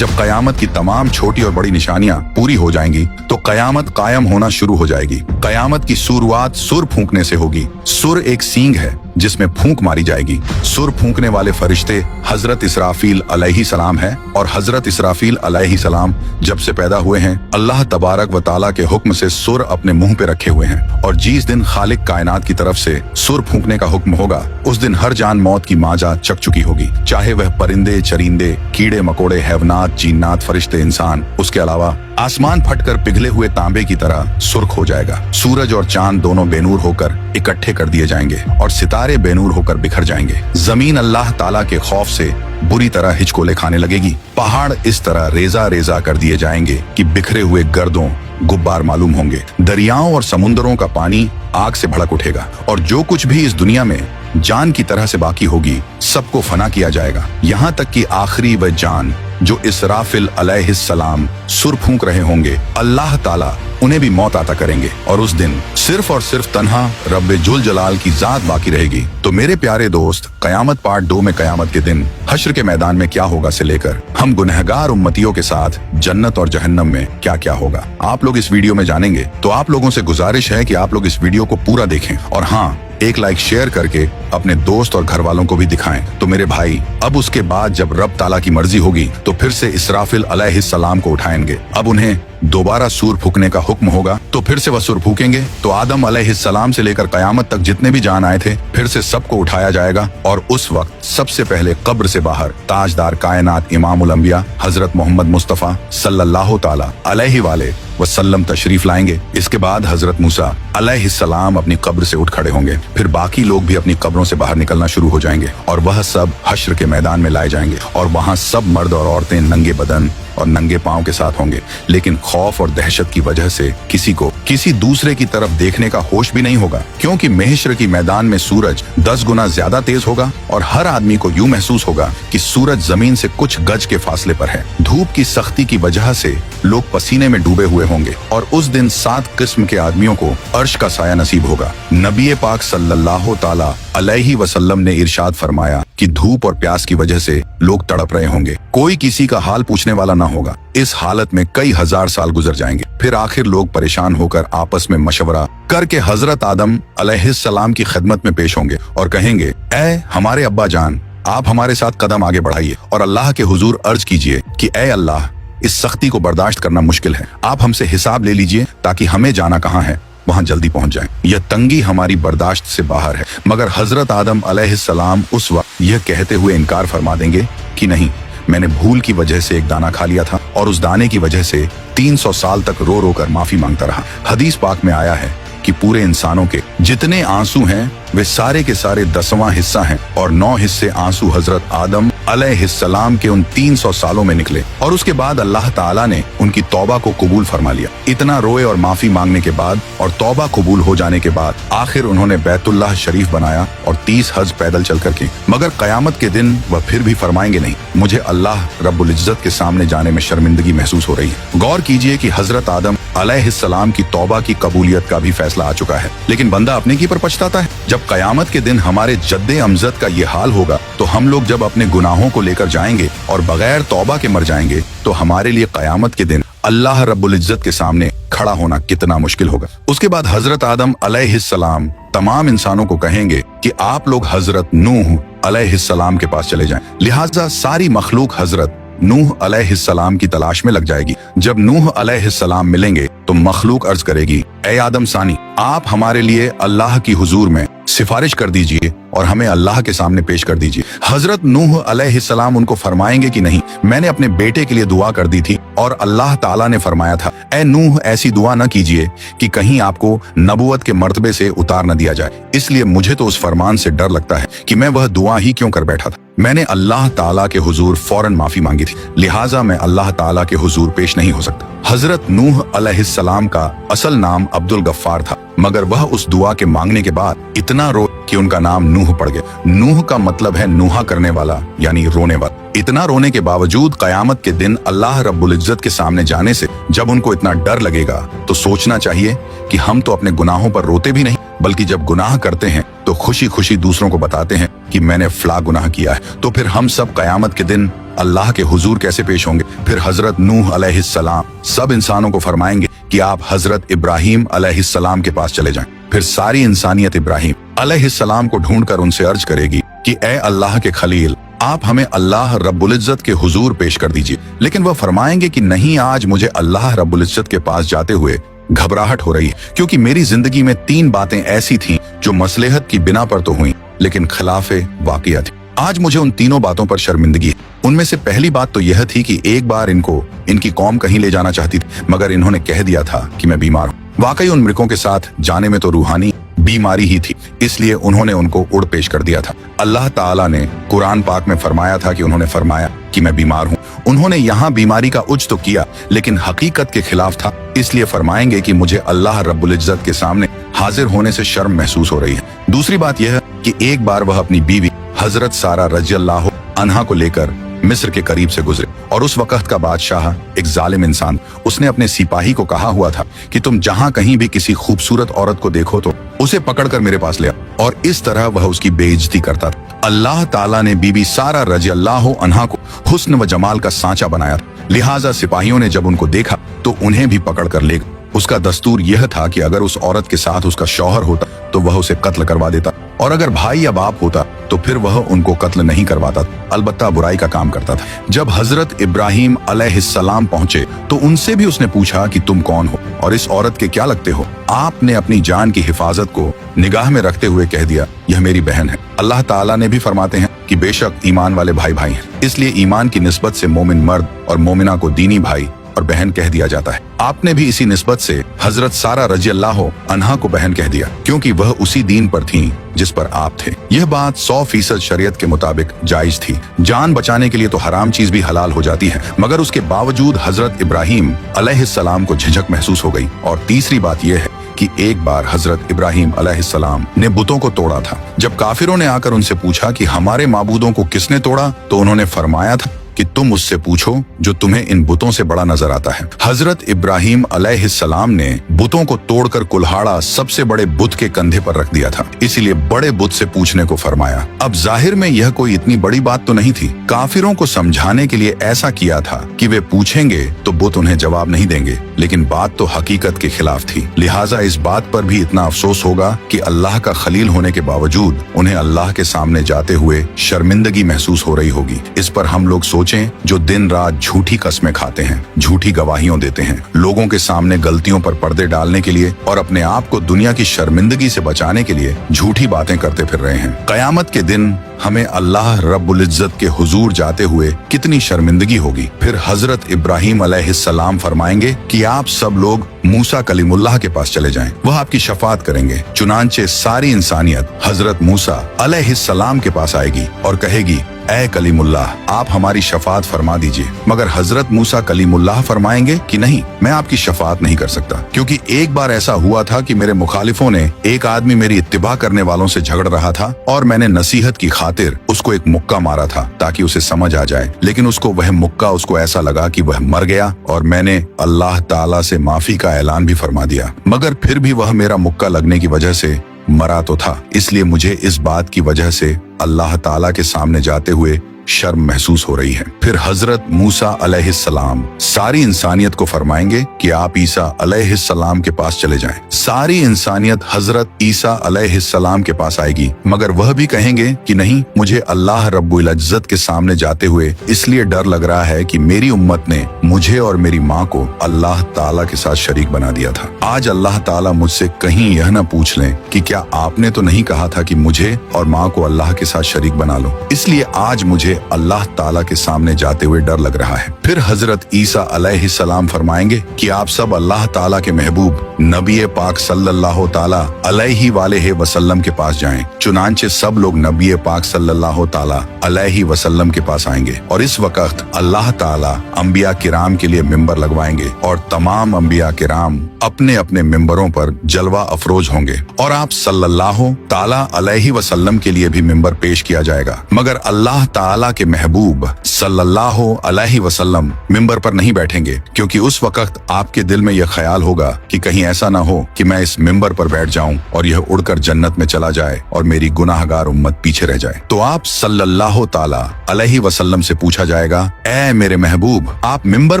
जब कयामत की तमाम छोटी और बड़ी निशानियां पूरी हो जाएंगी तो कयामत कायम होना शुरू हो जाएगी। कयामत की शुरुआत सुर फूंकने से होगी। सुर एक सींग है जिसमें फूंक मारी जाएगी। सुर फूंकने वाले फरिश्ते हजरत इसराफील अलैहि सलाम है, और हजरत इसराफील अलैहि सलाम जब से पैदा हुए हैं अल्लाह तबारक व ताला के हुक्म से सुर अपने मुंह पे रखे हुए हैं। और जिस दिन खालिक कायनात की तरफ से सुर फूंकने का हुक्म होगा उस दिन हर जान मौत की माजा चक चुकी होगी, चाहे वह परिंदे, चरिंदे, कीड़े मकोड़े, हैवनात, जिन्नात, फरिश्ते, इंसान। उसके अलावा आसमान फटकर पिघले हुए तांबे की तरह सुर्ख हो जाएगा। सूरज और चांद दोनों बेनूर होकर इकट्ठे कर दिए जाएंगे और सितारे बेनूर होकर बिखर जाएंगे। जमीन अल्लाह ताला के खौफ से बुरी तरह हिचकोले खाने लगेगी। पहाड़ इस तरह रेजा रेजा कर दिए जाएंगे कि बिखरे हुए गर्दों गुब्बार मालूम होंगे। दरियाओं और समुद्रों का पानी आग से भड़क उठेगा और जो कुछ भी इस दुनिया में जान की तरह से बाकी होगी सबको फना किया जाएगा, यहाँ तक कि आखिरी वह जान जो इसराफिल अलैहिस्सलाम सुर फूंक रहे होंगे अल्लाह ताला उन्हें भी मौत अता करेंगे और उस दिन सिर्फ और सिर्फ तन्हा रब्बे जुल जलाल की जात बाकी रहेगी। तो मेरे प्यारे दोस्त, कयामत पार्ट 2 में कयामत के दिन हश्र के मैदान में क्या होगा से लेकर हम गुनहगार उम्मतियों के साथ जन्नत और जहन्नम में क्या क्या होगा आप लोग इस वीडियो में जानेंगे। तो आप लोगों से गुजारिश है कि आप लोग इस वीडियो को पूरा देखें और हाँ, एक लाइक शेयर करके अपने दोस्त और घर वालों को भी दिखाएं। तो मेरे भाई, अब उसके बाद जब रब ताला की मर्जी होगी तो फिर से इसराफिल अलैहिस्सलाम को उठाएंगे। अब उन्हें दोबारा सूर फूकने का हुक्म होगा तो फिर से वह सूर फूकेंगे। तो आदम अलैहिस्सलाम से लेकर कयामत तक जितने भी जान आए थे फिर से सबको उठाया जाएगा और उस वक्त सबसे पहले कब्र से बाहर ताजदार कायनात इमामुल अंबिया हजरत मोहम्मद मुस्तफा सल्लल्लाहु ताला अलैहि वाले वसल्लम तशरीफ लाएंगे। इसके बाद हजरत मूसा अलैहिस्सलाम अपनी कब्र से उठ खड़े होंगे। फिर बाकी लोग भी अपनी कब्रों से बाहर निकलना शुरू हो जाएंगे और वह सब हश्र के मैदान में लाए जाएंगे और वहाँ सब मर्द और औरतें नंगे बदन और नंगे पांव के साथ होंगे। लेकिन खौफ और दहशत की वजह से किसी को किसी दूसरे की तरफ देखने का होश भी नहीं होगा, क्योंकि महशर की मैदान में सूरज 10 गुना ज्यादा तेज होगा और हर आदमी को यूं महसूस होगा कि सूरज जमीन से कुछ गज के फासले पर है। धूप की सख्ती की वजह से लोग पसीने में डूबे हुए होंगे और उस दिन 7 किस्म के आदमियों को अर्श का साया नसीब होगा। नबी पाक सल्लल्लाहु ताला अलैहि वसल्लम ने इरशाद फरमाया कि धूप और प्यास की वजह से लोग तड़प रहे होंगे, कोई किसी का हाल पूछने वाला ना होगा। इस हालत में कई हजार साल गुजर जाएंगे। फिर आखिर लोग परेशान होकर आपस में मशवरा करके हजरत आदम अलैहिस्सलाम की खिदमत में पेश होंगे और कहेंगे, ऐ हमारे अब्बा जान, आप हमारे साथ कदम आगे बढ़ाइए और अल्लाह के हुजूर अर्ज कीजिए कि ऐ अल्लाह, इस सख्ती को बर्दाश्त करना मुश्किल है, आप हमसे हिसाब ले लीजिए ताकि हमें जाना कहाँ है वहां जल्दी पहुंच जाएं। यह तंगी हमारी बर्दाश्त से बाहर है। मगर हजरत आदम अलैहिस्सलाम उस वक्त यह कहते हुए इनकार फरमा देंगे कि नहीं, मैंने भूल की वजह से एक दाना खा लिया था और उस दाने की वजह से 300 साल तक रो रो कर माफी मांगता रहा। हदीस पाक में आया है कि पूरे इंसानों के जितने आंसू हैं वे सारे के सारे 10वां हिस्सा हैं और 9 हिस्से आंसू हजरत आदम अलैहिस्सलाम के उन 300 सालों में निकले और उसके बाद अल्लाह ताला ने उनकी तौबा को कबूल फरमा लिया। इतना रोए और माफी मांगने के बाद और तौबा कबूल हो जाने के बाद आखिर उन्होंने बैतुल्लाह शरीफ बनाया और 30 हज पैदल चल कर की। मगर कयामत के दिन वह फिर भी फरमाएंगे, नहीं, मुझे अल्लाह रब्बुल इज्जत के सामने जाने में शर्मिंदगी महसूस हो रही है। गौर कीजिए कि हजरत आदम अलैहिस्सलाम की तौबा की कबूलियत का भी फैसला आ चुका है, लेकिन बंदा अपने की पर पछताता है। जब कयामत के दिन हमारे जद्दे अमजद का ये हाल होगा तो हम लोग जब अपने गुनाहों को लेकर जाएंगे और बगैर तौबा के मर जाएंगे तो हमारे लिए कयामत के दिन अल्लाह रब्बुल इज्जत के सामने खड़ा होना कितना मुश्किल होगा। उसके बाद हजरत आदम अलैहिस्सलाम तमाम इंसानों को कहेंगे कि आप लोग हजरत नूह अलैहिस्सलाम के पास चले जाएं। लिहाजा सारी मखलूक हजरत नूह अलैहिस्सलाम की तलाश में लग जाएगी। जब नूह अलैहिस्सलाम मिलेंगे तो मखलूक अर्ज करेगी, ए आदम सानी, आप हमारे लिए अल्लाह की हुजूर में सिफारिश कर दीजिए और हमें अल्लाह के सामने पेश कर दीजिए। हजरत नूह अलैहिस्सलाम उनको फरमाएंगे कि नहीं, मैंने अपने बेटे के लिए दुआ कर दी थी और अल्लाह ताला ने फरमाया था, ए नूह, ऐसी दुआ न कीजिए कि कहीं आपको नबुवत के मर्तबे से उतार न दिया जाए। इसलिए मुझे तो उस फरमान से डर लगता है कि मैं वह दुआ ही क्यों कर बैठा था। मैंने अल्लाह ताला के हुजूर फौरन माफी मांगी थी, लिहाजा मैं अल्लाह ताला के हुजूर पेश नहीं हो सकता। हजरत नूह अलैहिस्सलाम का असल नाम अब्दुल गफ्फार था, मगर वह उस दुआ के मांगने के बाद इतना रो कि उनका नाम नूह पड़ गया। नूह का मतलब है नूहा करने वाला, यानी रोने वाला। इतना रोने के बावजूद कयामत के दिन अल्लाह रब्बुल इज्जत के सामने जाने से जब उनको इतना डर लगेगा तो सोचना चाहिए कि हम तो अपने गुनाहों पर रोते भी नहीं, बल्कि जब गुनाह करते हैं तो खुशी खुशी दूसरों को बताते हैं कि मैंने फला गुनाह किया है, तो फिर हम सब कयामत के दिन अल्लाह के हुजूर कैसे पेश होंगे? फिर हजरत नूह अलैहिस्सलाम सब इंसानों को फरमाएंगे कि आप हजरत इब्राहिम अलैहिस्सलाम के पास चले जाएं। फिर सारी इंसानियत इब्राहिम अलैहिस्सलाम को ढूंढकर उनसे अर्ज करेगी कि ए अल्लाह के खलील, आप हमें अल्लाह रब्बुल इज्जत के हुजूर पेश कर दीजिए। लेकिन वह फरमाएंगे कि नहीं, आज मुझे अल्लाह रब्बुल इज्जत के पास जाते हुए घबराहट हो रही है, क्योंकि मेरी जिंदगी में 3 बातें ऐसी थीं जो मसलहत की बिना पर तो हुई लेकिन खिलाफे वाक़िया थी। आज मुझे उन तीनों बातों पर शर्मिंदगी है। उनमें से पहली बात तो यह थी कि एक बार इनको इनकी कौम कहीं ले जाना चाहती थी, मगर इन्होंने कह दिया था कि मैं बीमार हूँ। वाकई उन मृगों के साथ जाने में तो रूहानी बीमारी ही थी, इसलिए उन्होंने उनको उड़ पेश कर दिया था। अल्लाह ताला ने कुरान पाक में फरमाया था कि उन्होंने फरमाया कि मैं बीमार हूँ। उन्होंने यहाँ बीमारी का उज तो किया लेकिन हकीकत के खिलाफ था, इसलिए फरमाएंगे कि मुझे अल्लाह रब्बुल इज्जत के सामने हाजिर होने से शर्म महसूस हो रही है। दूसरी बात यह कि एक बार वह अपनी बीवी हजरत सारा रज़ियल्लाहु अन्हा को लेकर मिस्र के करीब से गुजरे और उस वक्त का बादशाह एक जालिम इंसान, उसने अपने सिपाही को कहा हुआ था कि तुम जहां कहीं भी किसी खूबसूरत औरत को देखो तो उसे पकड़कर मेरे पास ले आओ, और इस तरह वह उसकी बेइज्जती करता था। अल्लाह ताला ने बीबी सारा रज़ियल्लाहु अन्हा को हुस्न व जमाल का सांचा बनाया था, लिहाजा सिपाहियों ने जब उनको देखा तो उन्हें भी पकड़ कर ले गए। उसका दस्तूर यह था कि अगर उस औरत के साथ उसका शौहर होता तो वह उसे कत्ल करवा देता, और अगर भाई या बाप होता तो फिर वह उनको कत्ल नहीं करवाता, अलबत्ता बुराई का काम करता था। जब हजरत इब्राहिम अलैहिस्सलाम पहुंचे तो उनसे भी उसने पूछा कि तुम कौन हो और इस औरत के क्या लगते हो? आपने अपनी जान की हिफाजत को निगाह में रखते हुए कह दिया, यह मेरी बहन है। अल्लाह ताला ने भी फरमाते हैं कि बेशक ईमान वाले भाई भाई हैं, इसलिए ईमान की निस्बत से मोमिन मर्द और मोमिना को दीनी भाई और बहन कह दिया जाता है। आपने भी इसी निस्बत से हजरत सारा रज़ियल्लाहु अन्हा को बहन कह दिया, क्योंकि वह उसी दीन पर थीं जिस पर आप थे। यह बात 100% शरीयत के मुताबिक जायज थी। जान बचाने के लिए तो हराम चीज भी हलाल हो जाती है, मगर उसके बावजूद हजरत इब्राहिम अलैहिस्सलाम को झिझक महसूस हो गई। और तीसरी बात यह है कि एक बार हजरत इब्राहिम अलैहिस्सलाम ने बुतों को तोड़ा था। जब काफिरों ने आकर उनसे पूछा कि हमारे माबूदों को किसने तोड़ा, तो उन्होंने फरमाया था कि तुम उससे पूछो जो तुम्हें इन बुतों से बड़ा नजर आता है। हजरत इब्राहिम अलैहिस्सलाम ने बुतों को तोड़कर कुल्हाड़ा सबसे बड़े बुत के कंधे पर रख दिया था, इसीलिए बड़े बुत से पूछने को फरमाया। अब जाहिर में यह कोई इतनी बड़ी बात तो नहीं थी। काफिरों को समझाने के लिए ऐसा किया था कि वे पूछेंगे तो बुत उन्हें जवाब नहीं देंगे, लेकिन बात तो हकीकत के खिलाफ थी। लिहाजा इस बात पर भी इतना अफसोस होगा कि अल्लाह का खलील होने के बावजूद उन्हें अल्लाह के सामने जाते हुए शर्मिंदगी महसूस हो रही होगी। इस पर हम लोग सोचें जो दिन रात झूठी कस्में खाते हैं, झूठी गवाहियां देते हैं, लोगों के सामने गलतियों पर पर्दे डालने के लिए और अपने आप को दुनिया की शर्मिंदगी से बचाने के लिए झूठी बातें करते फिर रहे हैं। कयामत के दिन हमें अल्लाह रब्बुल इज्जत के हुजूर जाते हुए कितनी शर्मिंदगी होगी। फिर हजरत इब्राहिम अलैहिस्सलाम फरमाएंगे कि आप सब लोग मूसा कलीमुल्लाह के पास चले जाएं, वह आपकी शफाअत करेंगे। चुनांचे सारी इंसानियत हजरत मूसा अलैहिस्सलाम के पास आएगी और कहेगी, ऐ कलीमुल्लाह, आप हमारी शफाअत फरमा दीजिए। मगर हजरत मूसा कलीमुल्लाह फरमाएंगे कि नहीं, मैं आपकी शफाअत नहीं कर सकता, क्योंकि एक बार ऐसा हुआ था कि मेरे मुखालिफों ने एक आदमी मेरी इत्तिबा करने वालों से झगड़ रहा था और मैंने नसीहत की खातिर उसको एक मुक्का मारा था ताकि उसे समझ आ जाए, लेकिन उसको वह मुक्का उसको ऐसा लगा कि वह मर गया और मैंने अल्लाह ताला से माफी का ऐलान भी फरमा दिया, मगर फिर भी वह मेरा मुक्का लगने की वजह से मरा तो था। इसलिए मुझे इस बात की वजह से अल्लाह ताला के सामने जाते हुए शर्म महसूस हो रही है। फिर हजरत मूसा अलैहिस्सलाम सारी इंसानियत को फरमाएंगे कि आप ईसा अलैहिस्सलाम के पास चले जाएं। सारी इंसानियत हजरत ईसा अलैहिस्सलाम के पास आएगी, मगर वह भी कहेंगे कि नहीं, मुझे अल्लाह रब्बुल इज्जत के सामने जाते हुए इसलिए डर लग रहा है कि मेरी उम्मत ने मुझे और मेरी माँ को अल्लाह ताला के साथ शरीक बना दिया था। आज अल्लाह ताला मुझसे कहीं यह न पूछ लें कि क्या आपने तो नहीं कहा था कि मुझे और माँ को अल्लाह के साथ शरीक बना लो। इसलिए आज मुझे अल्लाह ताला के सामने जाते हुए डर लग रहा है। फिर हजरत ईसा अलैहिस्सलाम फरमाएंगे कि आप सब अल्लाह ताला के महबूब नबी पाक सल्लल्लाहु ताला अलैहि वालेहि वसल्लम के पास जाएं। चुनांचे सब लोग नबी पाक सल्लल्लाहु ताला अलैहि वसल्लम के पास आएंगे और इस वक्त अल्लाह ताला अंबिया किराम के लिए मिंबर लगवाएंगे और तमाम अंबिया किराम अपने अपने मिंबरों पर जलवा अफरोज होंगे और आप सल्लल्लाहु ताला अलैहि वसल्लम के लिए भी मिंबर पेश किया जाएगा। मगर अल्लाह ताला के महबूब सल्लल्लाहु अलैहि वसल्लम मिंबर पर नहीं बैठेंगे, क्योंकि उस वक्त आपके दिल में यह ख्याल होगा कि कहीं ऐसा ना हो कि मैं इस मिंबर पर बैठ जाऊं और यह उड़कर जन्नत में चला जाए और मेरी गुनाहगार उम्मत पीछे रह जाए। तो आप सल्लल्लाहु ताला अलैहि वसल्लम से पूछा जाएगा, ऐ मेरे महबूब, आप मिंबर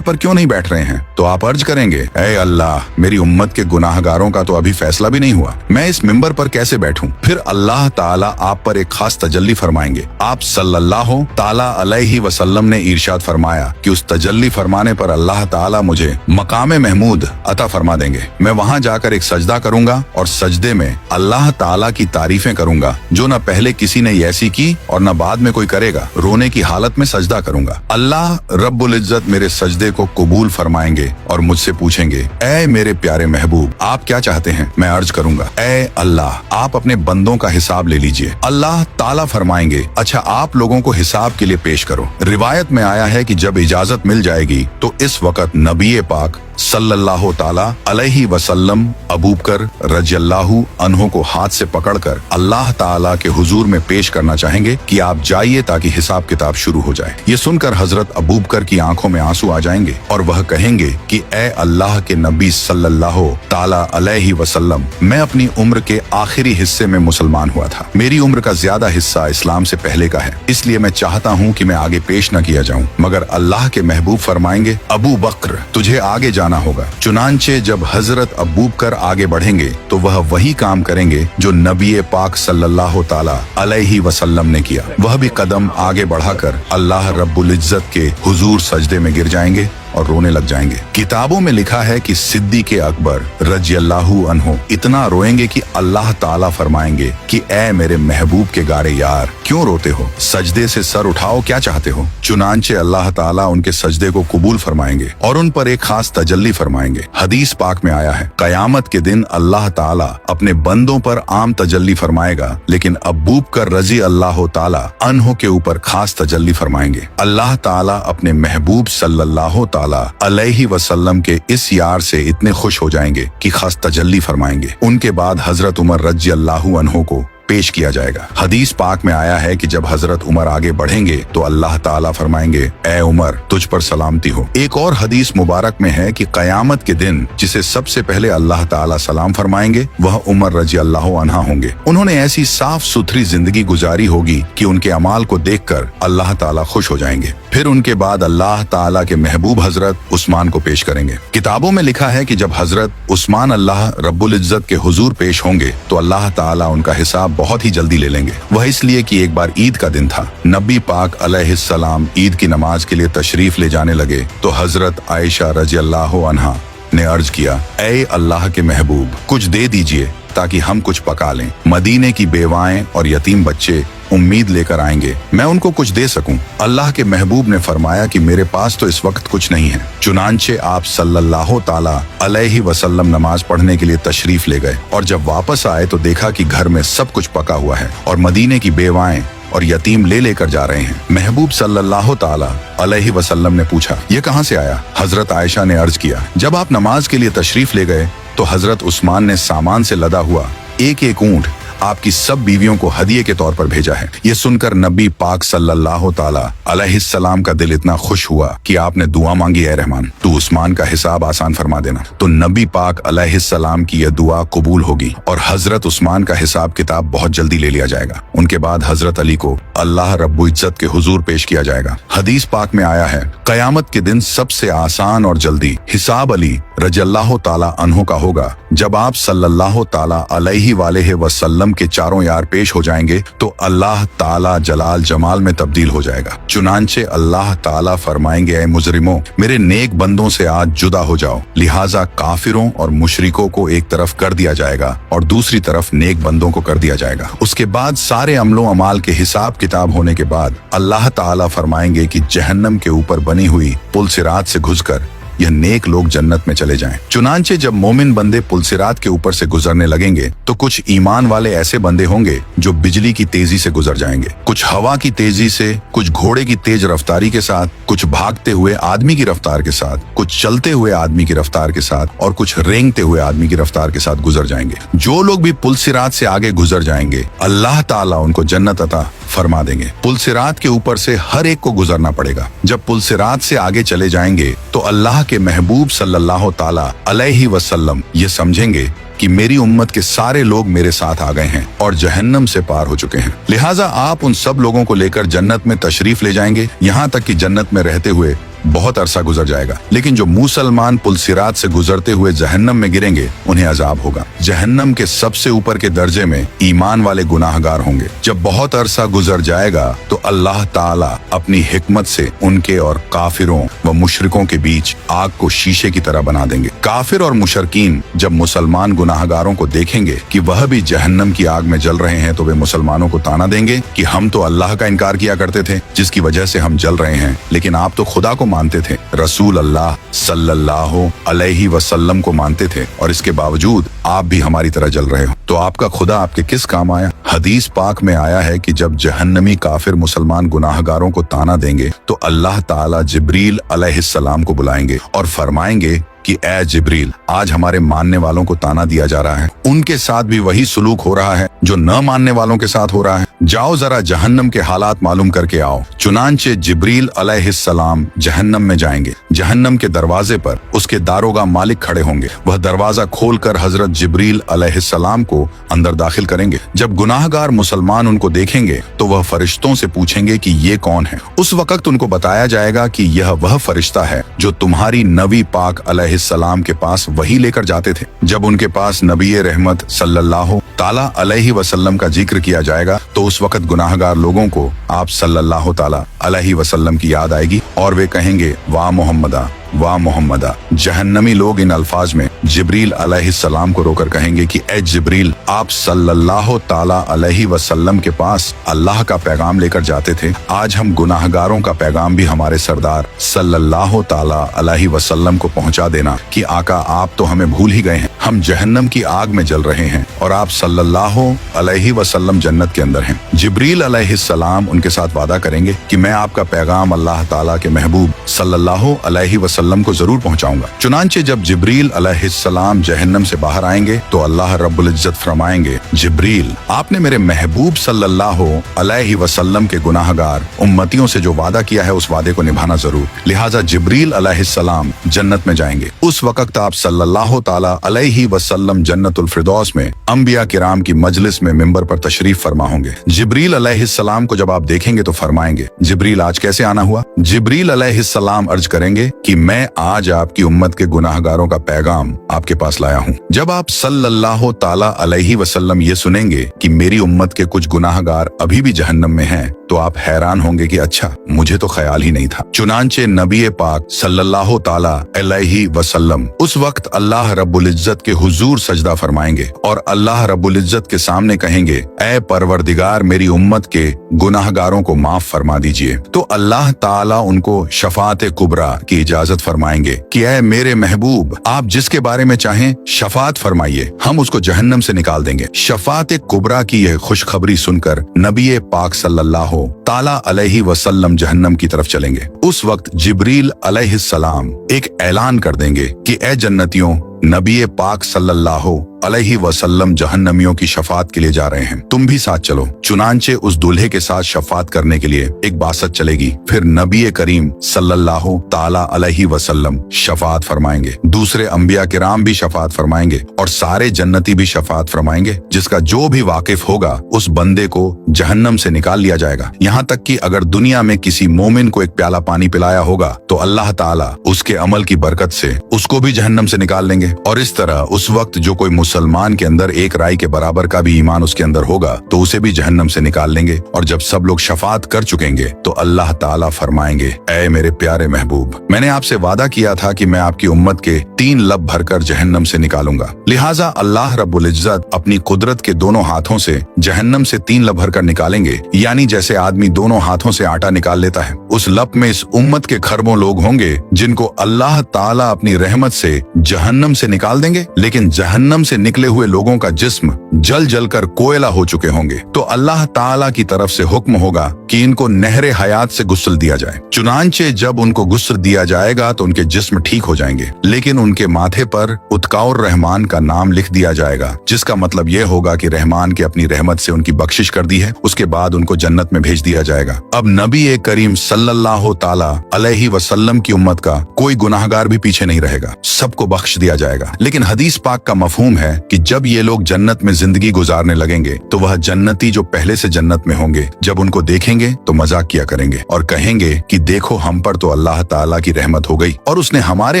पर क्यों नहीं बैठ रहे हैं? तो आप अर्ज करेंगे, ऐ अल्लाह, मेरी उम्मत के गुनाहगारों का तो अभी फैसला भी नहीं हुआ, मैं इस मिंबर पर कैसे बैठूं? फिर अल्लाह ताला आप पर एक खास तजल्ली फरमाएंगे। आप सल्लल्लाहु ताला अलैहि वसल्लम ने इरशाद फरमाया कि उस तजल्ली फरमाने पर अल्लाह ताला मुझे मकाम महमूद अता फरमा देंगे। मैं वहां जाकर एक सजदा करूंगा और सजदे में अल्लाह ताला की तारीफें करूंगा जो न पहले किसी ने ऐसी की और न बाद में कोई करेगा। रोने की हालत में सजदा करूंगा। अल्लाह रब्बुल इज्जत मेरे सजदे को कबूल फरमाएंगे और मुझसे पूछेंगे, ऐ मेरे प्यारे महबूब, आप क्या चाहते हैं? मैं अर्ज करूंगा, ऐ अल्लाह, आप अपने बंदों का हिसाब ले लीजिए। अल्लाह ताला फरमाएंगे, अच्छा आप लोगों को हिसाब के लिए पेश करो। रिवायत में आया है कि जब इजाजत मिल जाएगी तो इस वक्त नबी पाक सल्लल्लाहु ताला अलैहि वसल्लम अबू बकर रज़ियल्लाहु अन्हु को हाथ से पकड़कर अल्लाह ताला के हुजूर में पेश करना चाहेंगे कि आप जाइए ताकि हिसाब किताब शुरू हो जाए। ये सुनकर हजरत अबू बकर की आंखों में आंसू आ जाएंगे और वह कहेंगे कि ए अल्लाह के नबी सल्लल्लाहु ताला अलैहि वसल्लम, मैं अपनी उम्र के आखिरी हिस्से में मुसलमान हुआ था। मेरी उम्र का ज्यादा हिस्सा इस्लाम से पहले का है, इसलिए मैं चाहता हूँ कि मैं आगे पेश न किया जाऊँ। मगर अल्लाह के महबूब फरमाएंगे, अबू बकर, तुझे आगे जाना होगा। चुनांचे जब हजरत अबू बकर आगे बढ़ेंगे तो वह वही काम करेंगे जो नबी पाक सल्लल्लाहु ताला अलैहि वसल्लम ने किया। वह भी कदम आगे बढ़ाकर अल्लाह रब्बुल इज्जत के हुजूर सजदे में गिर जाएंगे और रोने लग जाएंगे। किताबों में लिखा है कि सिद्दीक़ अकबर रज़ियल्लाहु अन्हु इतना रोएंगे कि अल्लाह ताला फरमाएंगे कि ऐ मेरे महबूब के गारे यार, क्यों रोते हो? सजदे से सर उठाओ, क्या चाहते हो? चुनांचे अल्लाह ताला उनके सजदे को कबूल फरमाएंगे और उन पर एक खास तजल्ली फरमाएंगे। हदीस पाक में आया है, कयामत के दिन अल्लाह ताला अपने बंदों पर आम तजल्ली फरमाएगा, लेकिन अबू बकर रज़ियल्लाहु ताला अन्हु के ऊपर खास तजल्ली फरमाएंगे। अल्लाह ताला अपने महबूब सल्लल्लाहु ताला अलैहि वसल्लम के इस यार से इतने खुश हो जाएंगे कि खास तजल्ली फरमाएंगे। उनके बाद हजरत उमर रज़ियल्लाहु अन्हु को पेश किया जाएगा। हदीस पाक में आया है कि जब हजरत उमर आगे बढ़ेंगे तो अल्लाह ताला फरमाएंगे, ऐ उमर, तुझ पर सलामती हो। एक और हदीस मुबारक में है कि कयामत के दिन जिसे सबसे पहले अल्लाह ताला सलाम फरमाएंगे वह उमर रज़ियल्लाहु अन्हु होंगे। उन्होंने ऐसी साफ सुथरी जिंदगी गुजारी होगी कि उनके अमाल को देखकर अल्लाह ताला खुश हो जाएंगे। फिर उनके बाद अल्लाह ताला के महबूब हजरत उस्मान को पेश करेंगे। किताबों में लिखा है कि जब हजरत उस्मान अल्लाह रब्बुल इज्जत के हुजूर पेश होंगे तो अल्लाह ताला उनका हिसाब बहुत ही जल्दी ले लेंगे। वह इसलिए कि एक बार ईद का दिन था। नबी पाक अलैहिस्सलाम ईद की नमाज के लिए तशरीफ ले जाने लगे तो हजरत आयशा रज़ियल्लाहु अन्हा ने अर्ज किया, ऐ अल्लाह के महबूब, कुछ दे दीजिए ताकि हम कुछ पका लें। मदीने की बेवाएं और यतीम बच्चे उम्मीद लेकर आएंगे, मैं उनको कुछ दे सकूं। अल्लाह के महबूब ने फरमाया कि मेरे पास तो इस वक्त कुछ नहीं है। चुनांचे आप सल्लल्लाहु ताला अलैहि वसल्लम नमाज पढ़ने के लिए तशरीफ ले गए और जब वापस आए तो देखा कि घर में सब कुछ पका हुआ है और मदीने की बेवाएं और यतीम ले लेकर जा रहे हैं। महबूब सल्लल्लाहु ताला अलैहि वसल्लम ने पूछा, ये कहाँ से आया? हजरत आयशा ने अर्ज किया, जब आप नमाज के लिए तशरीफ ले गए तो हजरत उस्मान ने सामान से लदा हुआ एक एक ऊंट आपकी सब बीवियों को हदिये के तौर पर भेजा है। ये सुनकर नबी पाक सल्लल्लाहु ताला अलैहिस्सलाम का दिल इतना खुश हुआ कि आपने दुआ मांगी, ऐ रहमान, तू उस्मान का हिसाब आसान फरमा देना। तो नबी पाक अलैहिस्सलाम की यह दुआ कबूल होगी और हजरत उस्मान का हिसाब किताब बहुत जल्दी ले लिया जाएगा। उनके बाद हजरत अली को अल्लाह रब्बुल इज्जत के हुजूर पेश किया जाएगा। हदीस पाक में आया है, कयामत के दिन सबसे आसान और जल्दी हिसाब अली रज़ियल्लाहु ताला अन्हु का होगा। जब आप सल्लल्लाहु ताला अलैहि वालेहि वसल्लम के चारों यार पेश हो जाएंगे तो अल्लाह ताला जलाल जमाल में तब्दील हो जाएगा। चुनांचे अल्लाह ताला फरमाएंगे, ऐ मुजरिमों, मेरे नेक बंदों से आज जुदा हो जाओ। लिहाजा काफिरों और मुशरिकों को एक तरफ कर दिया जाएगा और दूसरी तरफ नेक बंदों को कर दिया जाएगा। उसके बाद सारे अमलों अमाल के हिसाब किताब होने के बाद अल्लाह ताला फरमाएंगे कि जहन्नम के ऊपर बनी हुई पुल सिरात से घुसकर यह नेक लोग जन्नत में चले जाएं। चुनांचे जब मोमिन बंदे पुलसिरात के ऊपर से गुजरने लगेंगे तो कुछ ईमान वाले ऐसे बंदे होंगे जो बिजली की तेजी से गुजर जाएंगे, कुछ हवा की तेजी से, कुछ घोड़े की तेज रफ्तारी के साथ, कुछ भागते हुए आदमी की रफ्तार के साथ, कुछ चलते हुए आदमी की रफ्तार के साथ और कुछ रेंगते हुए आदमी की रफ्तार के साथ गुजर जाएंगे। जो लोग भी पुलसिरात से आगे गुजर जाएंगे अल्लाह ताला उनको जन्नत अता फरमा देंगे। पुलसिरात के ऊपर से हर एक को गुजरना पड़ेगा। जब पुलसिरात से आगे चले जाएंगे तो अल्लाह के महबूब सल्लल्लाहु ताला अलैहि वसल्लम ये समझेंगे कि मेरी उम्मत के सारे लोग मेरे साथ आ गए हैं और जहन्नम से पार हो चुके हैं, लिहाजा आप उन सब लोगों को लेकर जन्नत में तशरीफ ले जाएंगे, यहाँ तक कि जन्नत में रहते हुए बहुत अरसा गुजर जाएगा। लेकिन जो मुसलमान पुलसिरात से गुजरते हुए जहन्नम में गिरेंगे उन्हें अजाब होगा। जहन्नम के सबसे ऊपर के दर्जे में ईमान वाले गुनाहगार होंगे। जब बहुत अरसा गुजर जाएगा तो अल्लाह ताला अपनी हिकमत से उनके और काफिरों व मुशरिकों के बीच आग को शीशे की तरह बना देंगे। काफिर और मुशरकीन जब मुसलमान गुनाहगारों को देखेंगे कि वह भी जहन्नम की आग में जल रहे हैं तो वे मुसलमानों को ताना देंगे कि हम तो अल्लाह का इनकार किया करते थे जिसकी वजह से हम जल रहे हैं, लेकिन आप तो खुदा को मानते थे, रसूल अल्लाह सल्लल्लाहु अलैहि वसल्लम को मानते थे और इसके बावजूद आप भी हमारी तरह जल रहे हो, तो आपका खुदा आपके किस काम आया। हदीस पाक में आया है कि जब जहन्नमी काफिर मुसलमान गुनाहगारों को ताना देंगे तो अल्लाह ताला जिब्रील अलैहिस्सलाम को बुलाएंगे और फरमाएंगे कि ए जिब्रील, आज हमारे मानने वालों को ताना दिया जा रहा है, उनके साथ भी वही सुलूक हो रहा है जो न मानने वालों के साथ हो रहा है, जाओ जरा जहन्नम के हालात मालूम करके आओ। चुनांचे जिब्रील अलैहिस्सलाम जहन्नम में जाएंगे। जहन्नम के दरवाजे पर उसके दारोगा मालिक खड़े होंगे। वह दरवाजा खोलकर हजरत जिब्रील अलैहिस्सलाम को अंदर दाखिल करेंगे। जब गुनाहगार मुसलमान उनको देखेंगे तो वह फरिश्तों से पूछेंगे कि ये कौन है। उस वक्त उनको बताया जाएगा कि यह वह फरिश्ता है जो तुम्हारी नबी पाक अलैहिस्सलाम के पास वही लेकर जाते थे। जब उनके पास नबी रहमत सल्लल्लाहु ताला अलैहि वसल्लम का जिक्र किया जाएगा तो उस वक्त गुनाहगार लोगों को आप सल्लल्लाहु ताला अलैहि वसल्लम की याद आएगी और वे कहेंगे वाह मोहम्मदा, वाह मोहम्मदा। जहन्नमी लोग इन अल्फाज में जिब्रील अलैहिस्सलाम को रोकर कहेंगे कि ए जिब्रील, आप सल्लल्लाहु ताला अलैहि वसल्लम के पास अल्लाह का पैगाम लेकर जाते थे, आज हम गुनाहगारों का पैगाम भी हमारे सरदार सल्लल्लाहु ताला अलैहि वसल्लम को पहुंचा देना कि आका आप तो हमें भूल ही गए हैं, हम जहन्नम की आग में जल रहे हैं और आप सल्लल्लाहु अलैहि वसल्लम जन्नत के अंदर हैं। जिब्रील अलैहिस्सलाम उनके साथ वादा करेंगे कि मैं आपका पैगाम अल्लाह ताला के महबूब सल्लल्लाहु अलैहि वसल्लम को जरूर पहुंचाऊंगा। चुनांचे जब जिब्रील अलैहिस्सलाम जहन्नम से बाहर आएंगे तो अल्लाह रब्बुल इज्जत फरमाएंगे, जिब्रील, आपने मेरे महबूब सल्लल्लाहु अलैहि वसल्लम के गुनाहगार उम्मतियों से जो वादा किया है उस वादे को निभाना जरूर। लिहाजा जिब्रील अलैहिस्सलाम जन्नत में जाएंगे। उस वक्त आप सल्लल्लाहु ताला अलैहि वसल्लम जन्नतुल फिरदौस में अंबिया किराम की मजलिस में मिंबर पर तशरीफ फरमा होंगे। जिब्रील अलैहिस्सलाम को जब आप देखेंगे तो फरमाएंगे, जिब्रील आज कैसे आना हुआ। जिब्रील अलैहिस्सलाम अर्ज करेंगे कि मैं आज आपकी उम्मत के गुनाहगारों का पैगाम आपके पास लाया हूँ। जब आप सल्लल्लाहु ताला अलैहि वसल्लम ये सुनेंगे कि मेरी उम्मत के कुछ गुनाहगार अभी भी जहन्नम में हैं, तो आप हैरान होंगे कि अच्छा, मुझे तो ख्याल ही नहीं था। चुनांचे नबी पाक सल्लल्लाहु ताला अलैहि वसल्लम उस वक्त अल्लाह रब्बुल इज्जत के हुजूर सजदा फरमाएंगे और अल्लाह रब्बुल इज्जत के सामने कहेंगे, ए परवरदिगार, मेरी उम्मत के गुनाहगारों को माफ फरमा दीजिए। तो अल्लाह ताला उनको शफात कुबरा की इजाजत फरमाएंगे कि ए मेरे महबूब, आप जिसके बारे में चाहें शफात फरमाइए, हम उसको जहन्नम से निकाल देंगे। शफात कुबरा की यह खुशखबरी सुनकर नबी पाक सल्लल्लाहु ताला अलैहि वसल्लम जहन्नम की तरफ चलेंगे। उस वक्त जिब्रील अलैहिस्सलाम एक ऐलान कर देंगे कि ए जन्नतियों, नबी पाक सल्लल्लाहु अलैहि वसल्लम जहन्नमियों की शफात के लिए जा रहे हैं, तुम भी साथ चलो। चुनांचे उस दूल्हे के साथ शफात करने के लिए एक बासत चलेगी। फिर नबी करीम सल्लल्लाहु ताला अलैहि वसल्लम शफात फरमाएंगे, दूसरे अंबिया किराम भी शफात फरमाएंगे और सारे जन्नती भी शफात फरमाएंगे। जिसका जो भी वाकिफ होगा उस बंदे को जहन्नम से निकाल लिया जाएगा। यहाँ तक कि अगर दुनिया में किसी मोमिन को एक प्याला पानी पिलाया होगा तो अल्लाह ताला उसके अमल की बरकत से उसको भी जहन्नम से निकाल लेंगे। और इस तरह उस वक्त जो कोई मुसलमान के अंदर एक राई के बराबर का भी ईमान उसके अंदर होगा तो उसे भी जहन्नम से निकाल लेंगे। और जब सब लोग शफात कर चुकेंगे तो अल्लाह ताला फरमाएंगे, ऐ मेरे प्यारे महबूब, मैंने आपसे वादा किया था कि मैं आपकी उम्मत के 3 लब भरकर जहन्नम से निकालूंगा। लिहाजा अल्लाह रब्बुल इज्जत अपनी कुदरत के दोनों हाथों से जहन्नम से 3 लब भरकर निकालेंगे, यानी जैसे आदमी दोनों हाथों से आटा निकाल लेता है। उस लब में इस उम्मत के खरबों लोग होंगे जिनको अल्लाह ताला अपनी रहमत से जहन्नम से निकाल देंगे, लेकिन जहन्नम से निकले हुए लोगों का जिस्म जल जल कर कोयला हो चुके होंगे। तो अल्लाह ताला की तरफ से हुक्म होगा कि इनको नहरे हयात से गुस्ल दिया जाए। चुनांचे जब उनको गुस्ल दिया जाएगा तो उनके जिस्म ठीक हो जाएंगे, लेकिन उनके माथे पर उत्काउर रहमान का नाम लिख दिया जाएगा, जिसका मतलब यह होगा कि रहमान के अपनी रहमत से उनकी बख्शिश कर दी है। उसके बाद उनको जन्नत में भेज दिया जाएगा। अब नबी करीम सल्लल्लाहु ताला अलैहि वसल्लम की उम्मत का कोई गुनाहगार भी पीछे नहीं रहेगा, सबको बख्श दिया जाएगा। लेकिन हदीस पाक का मफहूम है कि जब ये लोग जन्नत में जिंदगी गुजारने लगेंगे तो वह जन्नती जो पहले से जन्नत में होंगे जब उनको देखेंगे तो मजाक किया करेंगे और कहेंगे कि देखो हम पर तो अल्लाह ताला की रहमत हो गई और उसने हमारे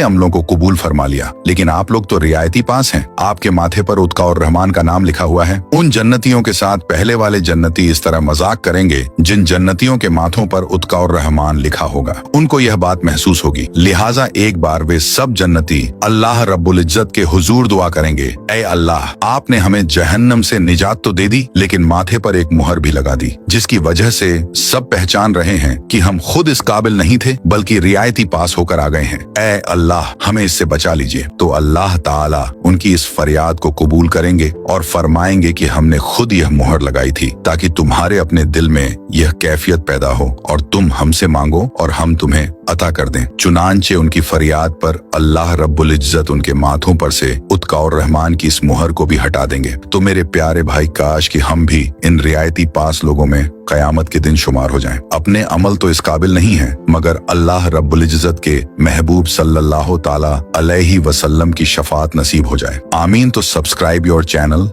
अमलों को कबूल फरमा लिया, लेकिन आप लोग तो रियायती पास हैं, आपके माथे पर उत्का और रहमान का नाम लिखा हुआ है। उन जन्नतियों के साथ पहले वाले जन्नती इस तरह मजाक करेंगे जिन जन्नतियों के माथों पर उत्का और रहमान लिखा होगा। उनको यह बात महसूस होगी, लिहाजा एक बार वे सब जन्नती अल्लाह रब्बुल इज्जत के हुजूर दुआ करेंगे, ऐ अल्लाह, आपने हमें जहन्नम से निजात तो दे दी, लेकिन माथे पर एक मुहर भी लगा दी, जिसकी वजह से सब पहचान रहे हैं कि हम खुद इस काबिल नहीं थे बल्कि रियायती पास होकर आ गए हैं। ऐ अल्लाह, हमें इससे बचा लीजिए। तो अल्लाह ताला उनकी इस फरियाद को कबूल करेंगे और फरमाएंगे कि हमने खुद यह मुहर लगाई थी ताकि तुम्हारे अपने दिल में यह कैफियत पैदा हो और तुम हमसे मांगो और हम तुम्हें अता कर दें। चुनांचे उनकी फरियाद पर अल्लाह रब्बुल इज्जत उनके माथों पर से उत्का और रहमान की इस मुहर को भी हटा देंगे। तो मेरे प्यारे भाई, काश कि हम भी इन रियायती पास लोगों में कयामत के दिन शुमार हो जाएं। अपने अमल तो इस काबिल नहीं है, मगर अल्लाह रब्बुल इज्जत के महबूब सल्लल्लाहु ताला अलैहि वसल्लम की शफात नसीब हो जाए। आमीन। तो सब्सक्राइब योर चैनल